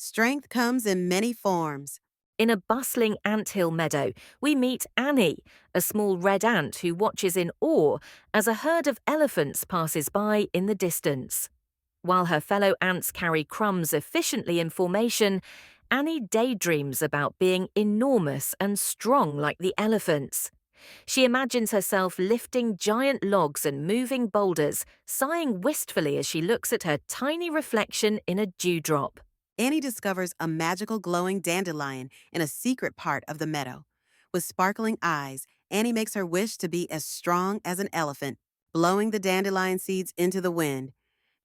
Strength comes in many forms. In a bustling anthill meadow, we meet Annie, a small red ant who watches in awe as a herd of elephants passes by in the distance. While her fellow ants carry crumbs efficiently in formation, Annie daydreams about being enormous and strong like the elephants. She imagines herself lifting giant logs and moving boulders, sighing wistfully as she looks at her tiny reflection in a dewdrop. Annie discovers a magical glowing dandelion in a secret part of the meadow. With sparkling eyes, Annie makes her wish to be as strong as an elephant, blowing the dandelion seeds into the wind.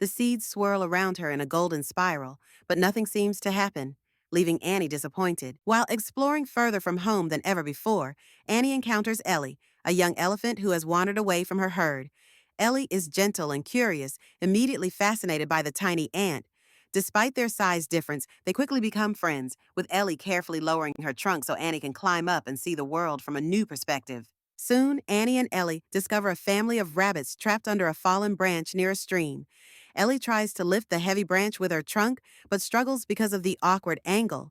The seeds swirl around her in a golden spiral, but nothing seems to happen, leaving Annie disappointed. While exploring further from home than ever before, Annie encounters Ellie, a young elephant who has wandered away from her herd. Ellie is gentle and curious, immediately fascinated by the tiny ant. Despite their size difference, they quickly become friends, with Ellie carefully lowering her trunk so Annie can climb up and see the world from a new perspective. Soon, Annie and Ellie discover a family of rabbits trapped under a fallen branch near a stream. Ellie tries to lift the heavy branch with her trunk, but struggles because of the awkward angle.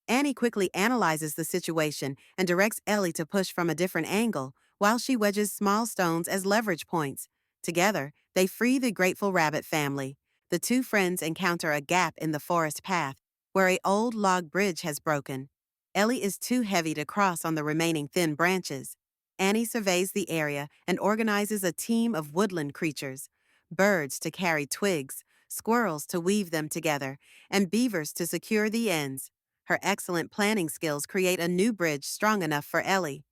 Annie quickly analyzes the situation and directs Ellie to push from a different angle, while she wedges small stones as leverage points. Together, they free the grateful rabbit family. The two friends encounter a gap in the forest path, where an old log bridge has broken. Ellie is too heavy to cross on the remaining thin branches. Annie surveys the area and organizes a team of woodland creatures: birds to carry twigs, squirrels to weave them together, and beavers to secure the ends. Her excellent planning skills create a new bridge strong enough for Ellie.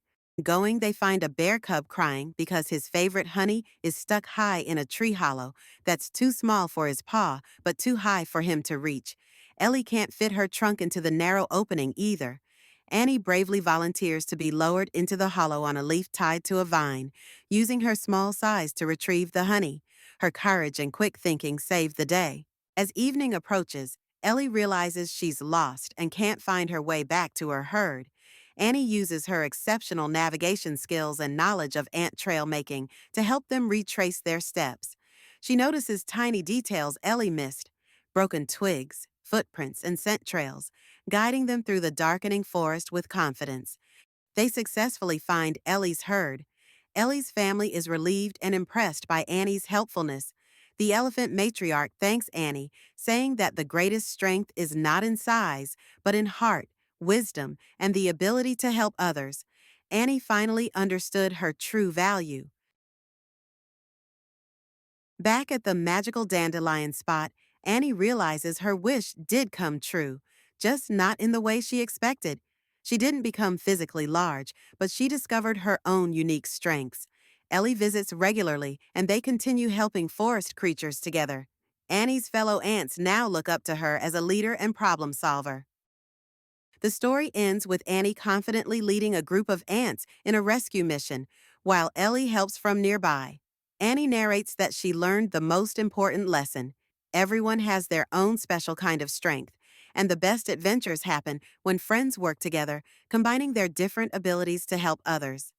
Going, they find a bear cub crying because his favorite honey is stuck high in a tree hollow that's too small for his paw, but too high for him to reach. Ellie can't fit her trunk into the narrow opening either. Annie bravely volunteers to be lowered into the hollow on a leaf tied to a vine, using her small size to retrieve the honey. Her courage and quick thinking save the day. As evening approaches, Ellie realizes she's lost and can't find her way back to her herd. Annie uses her exceptional navigation skills and knowledge of ant trail making to help them retrace their steps. She notices tiny details Ellie missed: broken twigs, footprints, and scent trails, guiding them through the darkening forest with confidence. They successfully find Ellie's herd. Ellie's family is relieved and impressed by Annie's helpfulness. The elephant matriarch thanks Annie, saying that the greatest strength is not in size, but in heart, wisdom, and the ability to help others. Annie finally understood her true value. Back at the magical dandelion spot, Annie realizes her wish did come true, just not in the way she expected. She didn't become physically large, but she discovered her own unique strengths. Ellie visits regularly, and they continue helping forest creatures together. Annie's fellow ants now look up to her as a leader and problem solver. The story ends with Annie confidently leading a group of ants in a rescue mission, while Ellie helps from nearby. Annie narrates that she learned the most important lesson: everyone has their own special kind of strength, and the best adventures happen when friends work together, combining their different abilities to help others.